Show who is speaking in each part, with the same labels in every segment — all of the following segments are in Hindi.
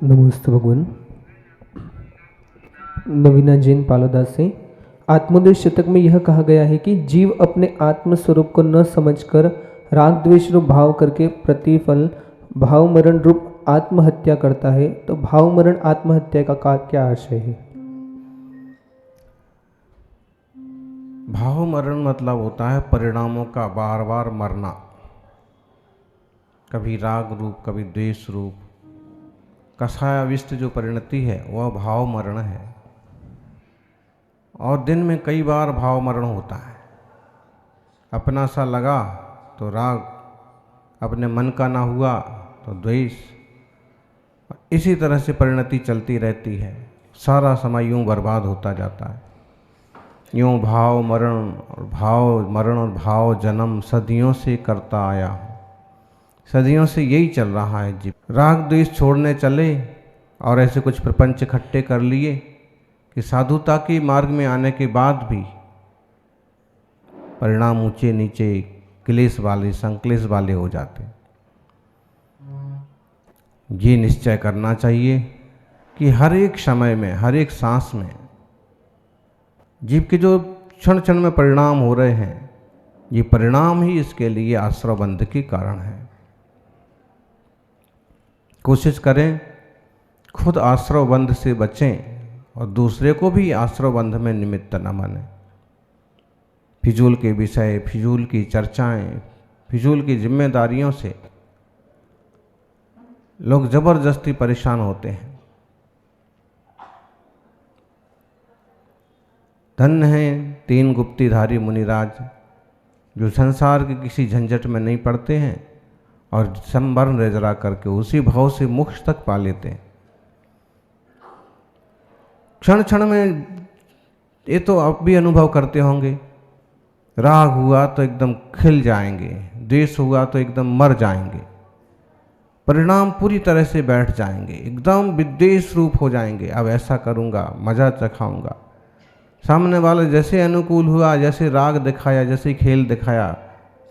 Speaker 1: नमस्ते भगवान। नवीना जैन पालोदास से आत्मोदय शतक में यह कहा गया है कि जीव अपने आत्म स्वरूप को न समझकर राग द्वेष रूप भाव करके प्रतिफल भाव मरण रूप आत्महत्या करता है। तो भाव मरण आत्महत्या का क्या आशय है?
Speaker 2: भाव मरण मतलब होता है परिणामों का बार बार मरना, कभी राग रूप कभी द्वेष रूप। कषायाविष्ट जो परिणति है वह भाव मरण है, और दिन में कई बार भाव मरण होता है। अपना सा लगा तो राग, अपने मन का ना हुआ तो द्वेष। इसी तरह से परिणति चलती रहती है, सारा समय यूं बर्बाद होता जाता है। यूं भाव मरण और भाव जन्म सदियों से करता आया हूँ। सदियों से यही चल रहा है जी। राग द्वेष छोड़ने चले और ऐसे कुछ प्रपंच इकट्ठे कर लिए कि साधुता के मार्ग में आने के बाद भी परिणाम ऊंचे नीचे क्लेश वाले संक्लेश वाले हो जाते। ये निश्चय करना चाहिए कि हर एक समय में, हर एक सांस में जीव के जो क्षण क्षण में परिणाम हो रहे हैं, ये परिणाम ही इसके लिए आश्रय बंध के कारण है। कोशिश करें खुद आश्रय बंध से बचें और दूसरे को भी आश्रय बंध में निमित्त न माने। फिजूल के विषय, फिजूल की चर्चाएं, फिजूल की जिम्मेदारियों से लोग जबरदस्ती परेशान होते हैं। धन्य हैं 3 गुप्तीधारी मुनिराज, जो संसार के किसी झंझट में नहीं पड़ते हैं और संवरण रेजरा करके उसी भाव से मोक्ष तक पा लेते हैं। क्षण क्षण में ये तो आप भी अनुभव करते होंगे, राग हुआ तो एकदम खिल जाएंगे, द्वेष हुआ तो एकदम मर जाएंगे, परिणाम पूरी तरह से बैठ जाएंगे, एकदम विद्वेष रूप हो जाएंगे। अब ऐसा करूँगा, मजा चखाऊंगा। सामने वाले जैसे अनुकूल हुआ, जैसे राग दिखाया, जैसे खेल दिखाया,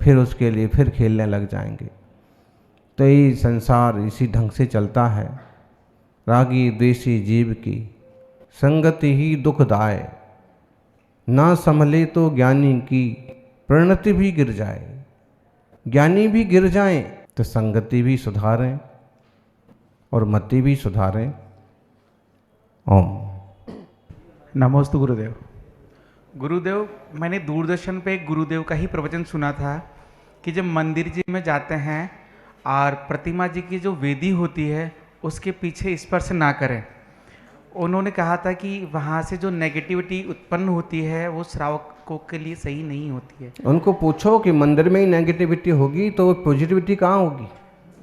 Speaker 2: फिर उसके लिए फिर खेलने लग जाएंगे। तो ये संसार इसी ढंग से चलता है। रागी द्वेषी जीव की संगति ही दुखदाय, ना संभले तो ज्ञानी की प्रणति भी गिर जाए। ज्ञानी भी गिर जाएं तो संगति भी सुधारें और मति भी सुधारें। ओम
Speaker 3: नमोस्तु गुरुदेव। गुरुदेव, मैंने दूरदर्शन पे एक गुरुदेव का ही प्रवचन सुना था कि जब मंदिर जी में जाते हैं और प्रतिमा जी की जो वेदी होती है उसके पीछे स्पर्श ना करें। उन्होंने कहा था कि वहाँ से जो नेगेटिविटी उत्पन्न होती है वो श्रावकों के लिए सही नहीं होती है।
Speaker 2: उनको पूछो कि मंदिर में ही नेगेटिविटी होगी तो पॉजिटिविटी कहाँ होगी?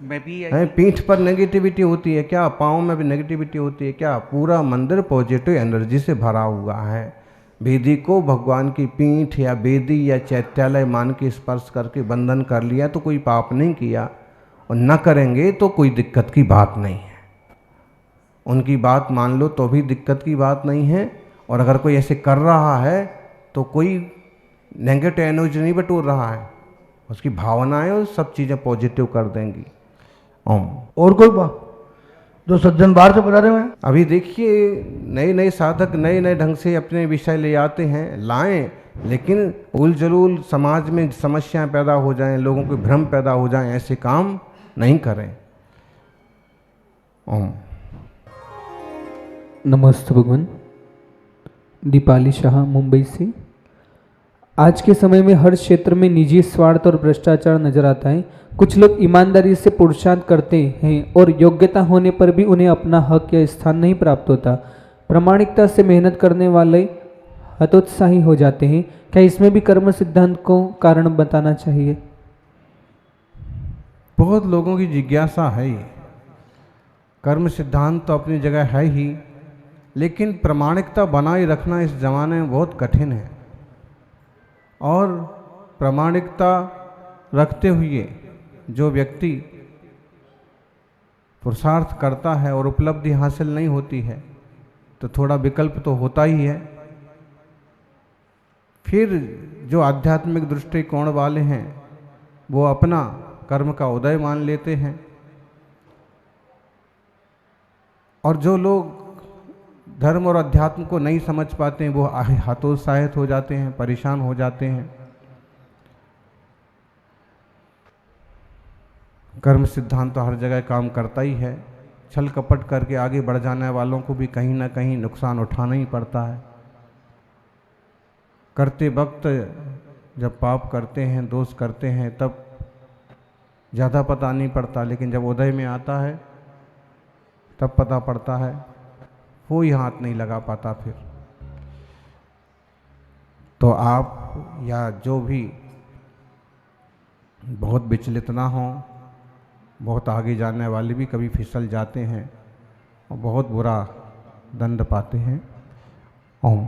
Speaker 3: मैं भी
Speaker 2: पीठ पर नेगेटिविटी होती है क्या? पाँव में भी नेगेटिविटी होती है क्या? पूरा मंदिर पॉजिटिव एनर्जी से भरा हुआ है। वेदी को भगवान की पीठ या वेदी या चैत्यालय मान के स्पर्श करके बंधन कर लिया तो कोई पाप नहीं किया, और न करेंगे तो कोई दिक्कत की बात नहीं है। उनकी बात मान लो तो भी दिक्कत की बात नहीं है, और अगर कोई ऐसे कर रहा है तो कोई नेगेटिव एनर्जी नहीं बटोर रहा है, उसकी भावनाएं और सब चीज़ें पॉजिटिव कर देंगी। ओम।
Speaker 4: और कोई बात जो सज्जन बाहर से बता रहे हैं?
Speaker 2: अभी देखिए नए नए साधक नए नए ढंग से अपने विषय ले आते हैं, लाएं, लेकिन उल जलूल समाज में समस्याएं पैदा हो जाएं, लोगों को भ्रम पैदा हो जाएं, ऐसे काम नहीं करें। ओम।
Speaker 1: नमस्ते भगवान। दीपाली शाह मुंबई से। आज के समय में हर क्षेत्र में निजी स्वार्थ और भ्रष्टाचार नजर आता है। कुछ लोग ईमानदारी से पुरुषार्थ करते हैं और योग्यता होने पर भी उन्हें अपना हक या स्थान नहीं प्राप्त होता। प्रामाणिकता से मेहनत करने वाले हतोत्साही हो जाते हैं। क्या इसमें भी कर्म सिद्धांत को कारण बताना चाहिए?
Speaker 2: बहुत लोगों की जिज्ञासा है ये। कर्म सिद्धांत तो अपनी जगह है ही, लेकिन प्रामाणिकता बनाए रखना इस जमाने में बहुत कठिन है। और प्रामाणिकता रखते हुए जो व्यक्ति पुरुषार्थ करता है और उपलब्धि हासिल नहीं होती है तो थोड़ा विकल्प तो होता ही है। फिर जो आध्यात्मिक दृष्टिकोण वाले हैं वो अपना कर्म का उदय मान लेते हैं और जो लोग धर्म और अध्यात्म को नहीं समझ पाते हैं वो हतोत्साहित हो जाते हैं, परेशान हो जाते हैं। कर्म सिद्धांत तो हर जगह काम करता ही है। छल कपट करके आगे बढ़ जाने वालों को भी कहीं ना कहीं नुकसान उठाना ही पड़ता है। करते वक्त जब पाप करते हैं, दोष करते हैं, तब ज़्यादा पता नहीं पड़ता, लेकिन जब उदय में आता है तब पता पड़ता है। कोई हाथ नहीं लगा पाता फिर। तो आप या जो भी बहुत विचलित ना हों, बहुत आगे जाने वाले भी कभी फिसल जाते हैं और बहुत बुरा दंड पाते हैं। ओम।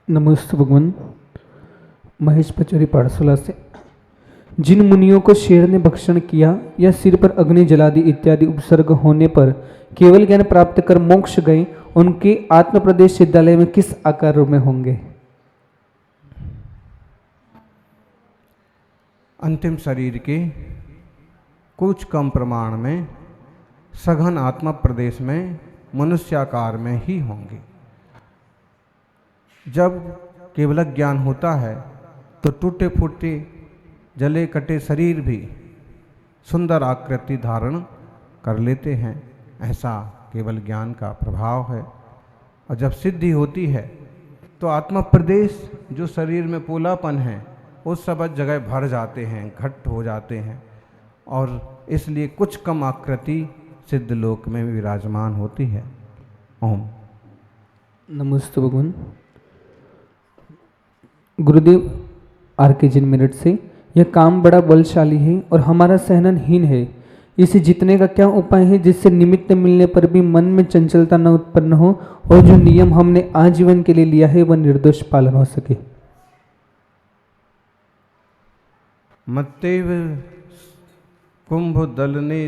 Speaker 1: नमस्ते भगवान। महेश पचौरी पाठशाला से। जिन मुनियों को शेर ने भक्षण किया या सिर पर अग्नि जला दी इत्यादि उपसर्ग होने पर केवल ज्ञान प्राप्त कर मोक्ष गए, उनके आत्म प्रदेश सिद्धालय में किस आकार में होंगे?
Speaker 2: अंतिम शरीर के कुछ कम प्रमाण में सघन आत्मा प्रदेश में मनुष्याकार में ही होंगे। जब केवल ज्ञान होता है तो टूटे फूटे जले कटे शरीर भी सुंदर आकृति धारण कर लेते हैं। ऐसा केवल ज्ञान का प्रभाव है। और जब सिद्धि होती है तो आत्मा प्रदेश जो शरीर में पोलापन है उस सब जगह भर जाते हैं, घट हो जाते हैं, और इसलिए कुछ कम आकृति सिद्ध लोक में विराजमान होती है। ओम।
Speaker 1: नमस्ते भगवान। गुरुदेव आर.के. जिन मेरठ से। यह काम बड़ा बलशाली है और हमारा सहननहीन है। इसे जीतने का क्या उपाय है जिससे निमित्त मिलने पर भी मन में चंचलता न उत्पन्न हो और जो नियम हमने आजीवन के लिए लिया है वह निर्दोष पालन हो सके?
Speaker 2: मत्तेव कुंभ दलने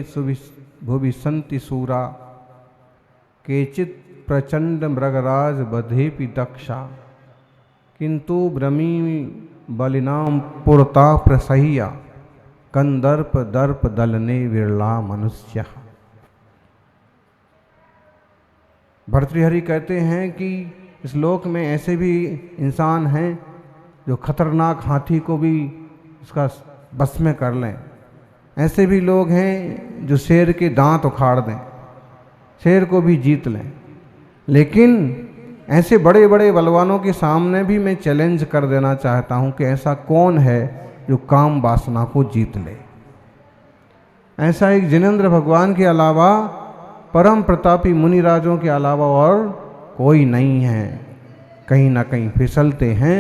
Speaker 2: भुवि संति सूरा केचित प्रचंड मृगराज बधेपि दक्षा किंतु ब्रह्मी बलिनाम पुरता प्रसह्या कंदर्प दर्प दलने विरला मनुष्य। भर्तृहरि कहते हैं कि इस लोक में ऐसे भी इंसान हैं जो खतरनाक हाथी को भी उसका बस में कर लें। ऐसे भी लोग हैं जो शेर के दांत उखाड़ दें, शेर को भी जीत लें। लेकिन ऐसे बड़े बड़े बलवानों के सामने भी मैं चैलेंज कर देना चाहता हूं कि ऐसा कौन है जो काम वासना को जीत ले। ऐसा एक जिनेंद्र भगवान के अलावा, परम प्रतापी मुनिराजों के अलावा और कोई नहीं है। कहीं ना कहीं फिसलते हैं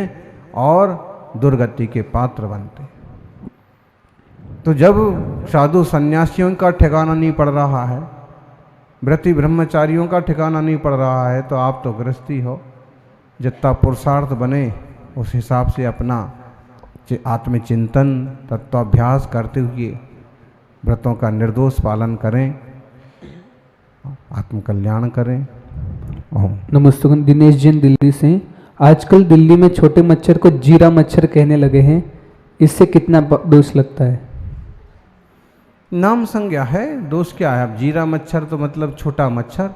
Speaker 2: और दुर्गति के पात्र बनते। तो जब साधु सन्यासियों का ठिकाना नहीं पड़ रहा है, व्रती ब्रह्मचारियों का ठिकाना नहीं पड़ रहा है, तो आप तो गृहस्थी हो। जितना पुरुषार्थ बने उस हिसाब से अपना आत्मचिंतन तत्वाभ्यास करते हुए व्रतों का निर्दोष पालन करें, आत्मकल्याण करें। ओम।
Speaker 1: नमस्ते। दिनेश जैन दिल्ली से। आजकल दिल्ली में छोटे मच्छर को जीरा मच्छर कहने लगे हैं, इससे कितना दोष लगता है?
Speaker 2: नाम संज्ञा है, दोष क्या है? अब जीरा मच्छर तो मतलब छोटा मच्छर,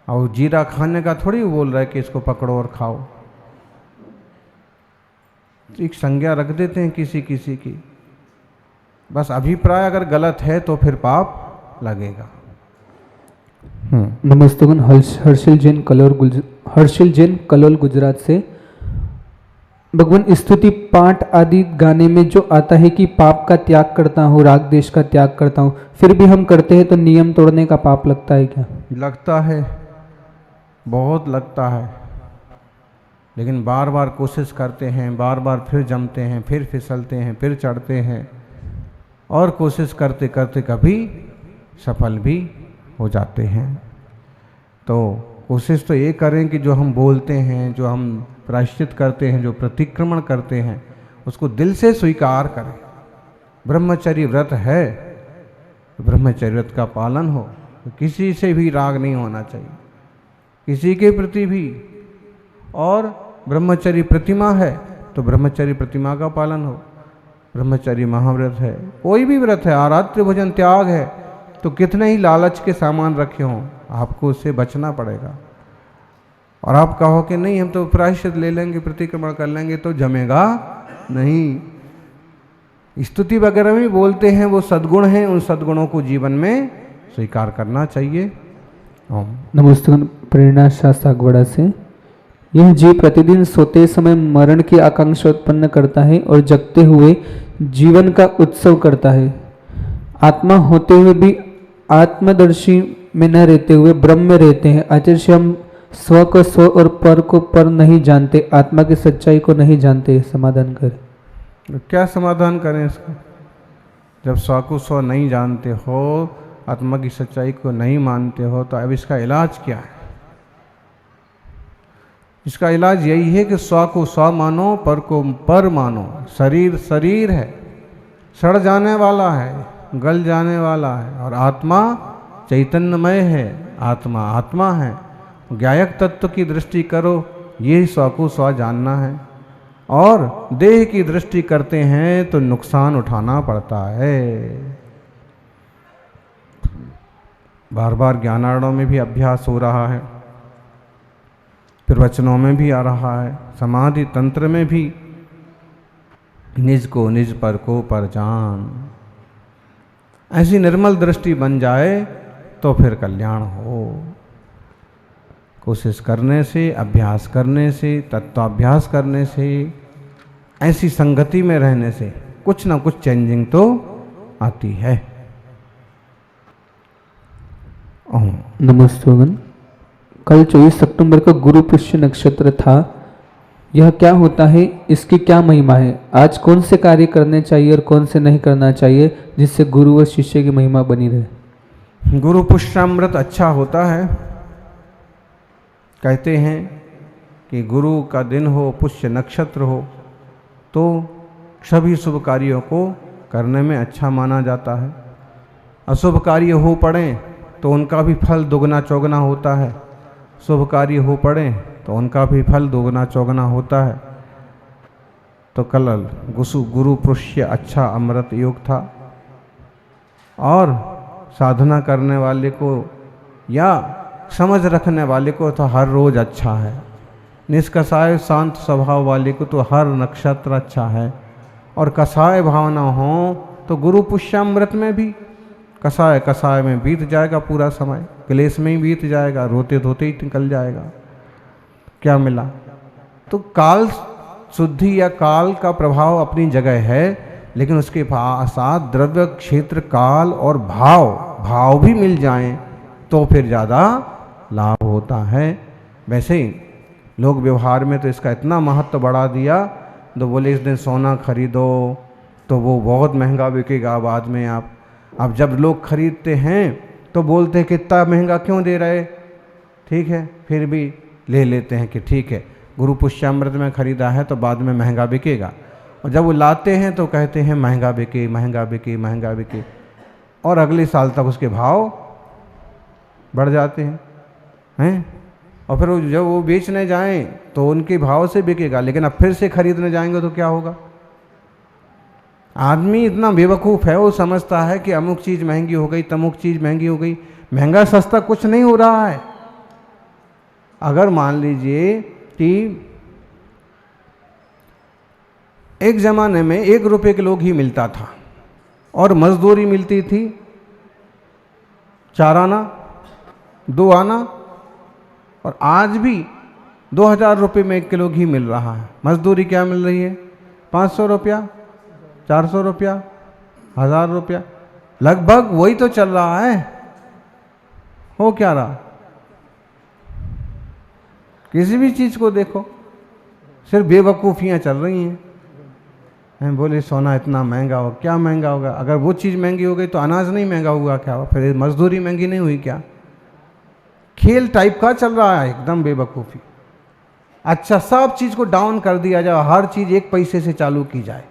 Speaker 2: और जीरा खाने का थोड़ी बोल रहा है कि इसको पकड़ो और खाओ। तो एक संज्ञा रख देते हैं किसी किसी की। बस अभिप्राय अगर गलत है तो फिर पाप लगेगा।
Speaker 1: नमस्ते। हर्षिल जैन कलोल गुजरात से। भगवान, स्तुति पाठ आदि गाने में जो आता है कि पाप का त्याग करता हूँ, राग देश का त्याग करता हूँ, फिर भी हम करते हैं तो नियम तोड़ने का पाप लगता है क्या?
Speaker 2: लगता है, बहुत लगता है। लेकिन बार बार कोशिश करते हैं, बार बार फिर जमते हैं, फिर फिसलते हैं, फिर चढ़ते हैं, और कोशिश करते करते कभी सफल भी हो जाते हैं। तो कोशिश तो ये करें कि जो हम बोलते हैं, जो हम प्रायश्चित करते हैं, जो प्रतिक्रमण करते हैं, उसको दिल से स्वीकार करें। ब्रह्मचर्य व्रत है, ब्रह्मचर्य व्रत का पालन हो, तो किसी से भी राग नहीं होना चाहिए, किसी के प्रति भी। और ब्रह्मचर्य प्रतिमा है तो ब्रह्मचर्य प्रतिमा का पालन हो। ब्रह्मचर्य महाव्रत है, कोई भी व्रत है, आराध्य भोजन त्याग है, तो तो कितने ही लालच के सामान रखे हों, आपको उससे बचना पड़ेगा। और आप कहो कि नहीं हम तो प्रायश्चित ले लेंगे, प्रतिक्रमण कर लेंगे, तो जमेगा नहीं। स्तुति वगैरह में बोलते हैं वो सद्गुण हैं, उन सद्गुणों को जीवन में स्वीकार करना चाहिए। ओम।
Speaker 1: नमस्ते। प्रेरणा शाह सागवाड़ा से, यह जीव प्रतिदिन सोते समय मरण की आकांक्षा उत्पन्न करता है और जगते हुए जीवन का उत्सव करता है। आत्मा होते हुए भी आत्मदर्शी में न रहते हुए ब्रह्म में रहते हैं। आचार्य हम स्व को स्व और पर को पर नहीं जानते, आत्मा की सच्चाई को नहीं जानते, समाधान करें।
Speaker 2: तो क्या समाधान करें इसका? जब स्व को स्व नहीं जानते हो, आत्मा की सच्चाई को नहीं मानते हो, तो अब इसका इलाज क्या है? इसका इलाज यही है कि स्व को स्व मानो, पर को पर मानो। शरीर शरीर है, सड़ जाने वाला है, गल जाने वाला है, और आत्मा चैतन्यमय है, आत्मा आत्मा है। ज्ञायक तत्व की दृष्टि करो, ये स्व को स्व जानना है। और देह की दृष्टि करते हैं तो नुकसान उठाना पड़ता है। बार बार ज्ञानार्णों में भी अभ्यास हो रहा है, प्रवचनों में भी आ रहा है, समाधि तंत्र में भी निज को निज पर को पर जान। ऐसी निर्मल दृष्टि बन जाए तो फिर कल्याण हो। कोशिश करने से, अभ्यास करने से, तत्वाभ्यास करने से, ऐसी संगति में रहने से कुछ ना कुछ चेंजिंग तो आती है। ओम।
Speaker 1: नमस्ते। कल 24 सितंबर को गुरु पुष्य नक्षत्र था, यह क्या होता है, इसकी क्या महिमा है? आज कौन से कार्य करने चाहिए और कौन से नहीं करना चाहिए जिससे गुरु व शिष्य की महिमा बनी रहे?
Speaker 2: गुरु पुष्यामृत अच्छा होता है। कहते हैं कि गुरु का दिन हो, पुष्य नक्षत्र हो, तो सभी शुभ कार्यों को करने में अच्छा माना जाता है। अशुभ कार्य हो पड़े तो उनका भी फल दुगना चौगना होता है, शुभ कार्य हो पड़े तो उनका भी फल दुगना चौगना होता है। तो कल गुरु पुष्य अच्छा अमृत योग था, और साधना करने वाले को या समझ रखने वाले को तो हर रोज अच्छा है। निष्कषाय शांत स्वभाव वाले को तो हर नक्षत्र अच्छा है। और कषाय भावना हो तो गुरु पुष्यामृत में भी कषाय कषाय में बीत जाएगा पूरा समय, क्लेश में ही बीत जाएगा, रोते धोते ही निकल जाएगा। क्या मिला? तो काल शुद्धि या काल का प्रभाव अपनी जगह है, लेकिन उसके साथ द्रव्य क्षेत्र काल और भाव भी मिल जाएं तो फिर ज़्यादा लाभ होता है। वैसे ही लोग व्यवहार में तो इसका इतना महत्व बढ़ा दिया, तो बोले इस दिन सोना खरीदो तो वो बहुत महंगा बिकेगा बाद में। आप अब जब लोग खरीदते हैं तो बोलते हैं कितना महंगा क्यों दे रहे, ठीक है, फिर भी ले लेते हैं कि ठीक है गुरु पुष्यामृत में खरीदा है तो बाद में महंगा बिकेगा। और जब वो लाते हैं तो कहते हैं महंगा बिके महंगा बिके महंगा बिके, और अगले साल तक उसके भाव बढ़ जाते हैं। और फिर जब वो बेचने जाएं तो उनके भाव से बिकेगा, लेकिन अब फिर से खरीदने जाएंगे तो क्या होगा? आदमी इतना बेवकूफ़ है, वो समझता है कि अमुक चीज़ महंगी हो गई, तमुक चीज़ महंगी हो गई। महंगा सस्ता कुछ नहीं हो रहा है। अगर मान लीजिए कि एक ज़माने में 1 रुपये किलो घी मिलता था और मजदूरी मिलती थी 4 आना 2 आना, और आज भी 2000 रुपये में 1 किलो घी मिल रहा है। मजदूरी क्या मिल रही है? 500 रुपया, 400 रुपया, 1000 रुपया, लगभग वही तो चल रहा है। हो क्या रहा? किसी भी चीज़ को देखो, सिर्फ बेवकूफ़ियाँ चल रही हैं। बोले सोना इतना महंगा हो, क्या महंगा होगा? अगर वो चीज़ महंगी हो गई तो अनाज नहीं महंगा हुआ क्या? फिर मजदूरी महंगी नहीं हुई क्या? खेल टाइप का चल रहा है, एकदम बेवकूफ़ी। अच्छा, सब चीज़ को डाउन कर दिया जाए, हर चीज़ 1 पैसे से चालू की जाए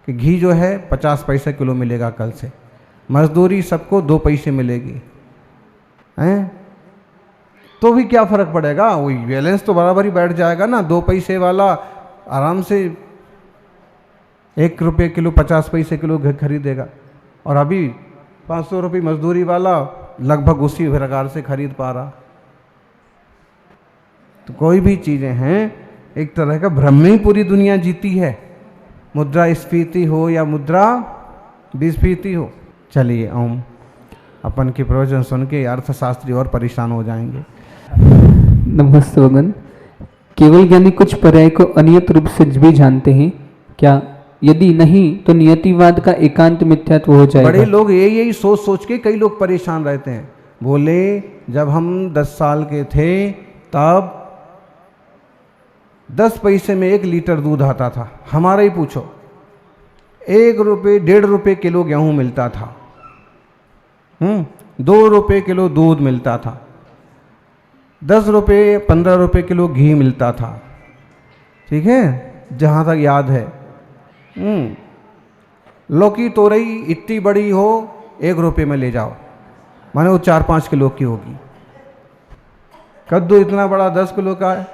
Speaker 2: कि घी जो है 50 पैसे किलो मिलेगा कल से, मजदूरी सबको 2 पैसे मिलेगी, हैं? तो भी क्या फ़र्क पड़ेगा? वही बैलेंस तो बराबर ही बैठ जाएगा ना। 2 पैसे वाला आराम से 1 रुपये किलो 50 पैसे किलो खरीदेगा, और अभी 500 रुपये मजदूरी वाला लगभग उसी प्रकार से खरीद पा रहा। तो कोई भी चीज़ें हैं, एक तरह का भ्रम में ही पूरी दुनिया जीती है, मुद्रा स्फीति हो या मुद्रा विस्फीति हो। चलिए ओम, अपन के प्रवचन सुन के अर्थशास्त्री और परेशान हो जाएंगे।
Speaker 1: नमस्ते भगवान। केवल ज्ञानी कुछ पर्याय को अनियत रूप से भी जानते हैं क्या? यदि नहीं तो नियतिवाद का एकांत मिथ्यात्व हो जाएगा।
Speaker 2: बड़े लोग यही सोच सोच के कई लोग परेशान रहते हैं। बोले जब हम 10 साल के थे तब 10 पैसे में 1 लीटर दूध आता था। हमारा ही पूछो, 1 रुपये 1.5 रुपये किलो गेहूं मिलता था, 2 रुपये किलो दूध मिलता था, 10 रुपये 15 रुपये किलो घी मिलता था। ठीक है, जहाँ तक याद है। लौकी तोरई इतनी बड़ी हो 1 रुपये में ले जाओ, माने वो 4-5 किलो की होगी। कद्दू इतना बड़ा 10 किलो का है,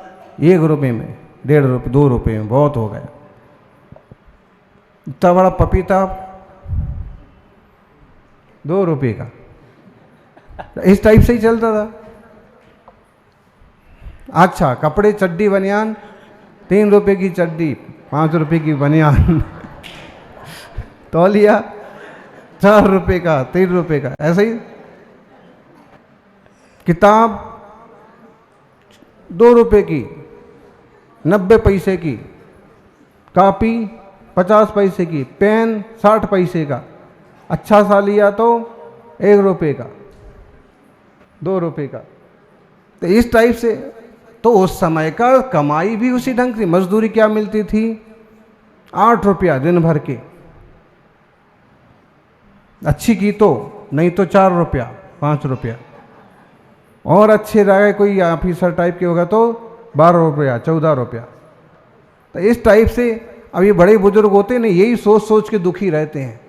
Speaker 2: 1 रुपये में, 1.5 रुपये 2 रुपये में बहुत हो गया। इतना बड़ा पपीता 2 रुपये का। इस टाइप से ही चलता था। अच्छा, कपड़े चड्डी बनियान 3 रुपये की चड्डी, 5 रुपये की बनियान, तौलिया 4 रुपये का, 3 रुपये का, ऐसे ही। किताब 2 रुपये की, 90 पैसे की, कॉपी 50 पैसे की, पेन 60 पैसे का, अच्छा सा लिया तो 1 रुपये का, 2 रुपये का। तो इस टाइप से तो उस समय का कमाई भी उसी ढंग से। मजदूरी क्या मिलती थी? 8 रुपया दिन भर के, अच्छी की तो, नहीं तो 4 रुपया 5 रुपया, और अच्छे रहे कोई ऑफिसर टाइप के होगा तो 12 रुपया 14 रुपया। तो इस टाइप से अब ये बड़े बुजुर्ग होते हैं ना, यही सोच सोच के दुखी रहते हैं।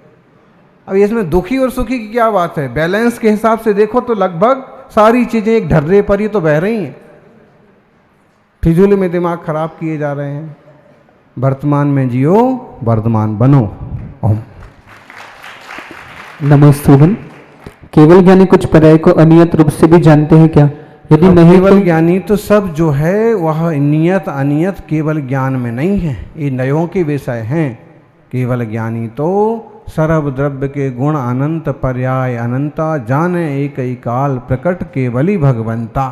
Speaker 2: अब इसमें दुखी और सुखी की क्या बात है? बैलेंस के हिसाब से देखो तो लगभग सारी चीज़ें एक ढर्रे पर ही तो बह रही हैं। फिजूल में दिमाग खराब किए जा रहे हैं। वर्तमान में जियो, वर्धमान बनो। ओम।
Speaker 1: नमस्ते भगवान। केवल ज्ञानी कुछ पर्याय को अनियत रूप से भी जानते हैं क्या? यदि नहीं
Speaker 2: केवल
Speaker 1: तो
Speaker 2: ज्ञानी तो सब जो है वह नियत अनियत केवल ज्ञान में नहीं है, ये नयों के विषय हैं। केवल ज्ञानी तो सर्व द्रव्य के गुण अनंत पर्याय अनंता, जाने एक ही काल प्रकट केवली भगवंता।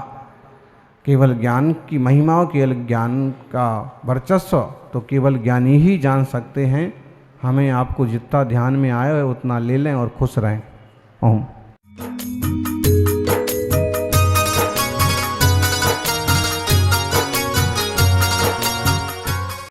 Speaker 2: केवल ज्ञान की महिमा और केवल ज्ञान का वर्चस्व तो केवल ज्ञानी ही जान सकते हैं। हमें आपको जितना ध्यान में आए उतना ले लें और खुश रहें। ओम।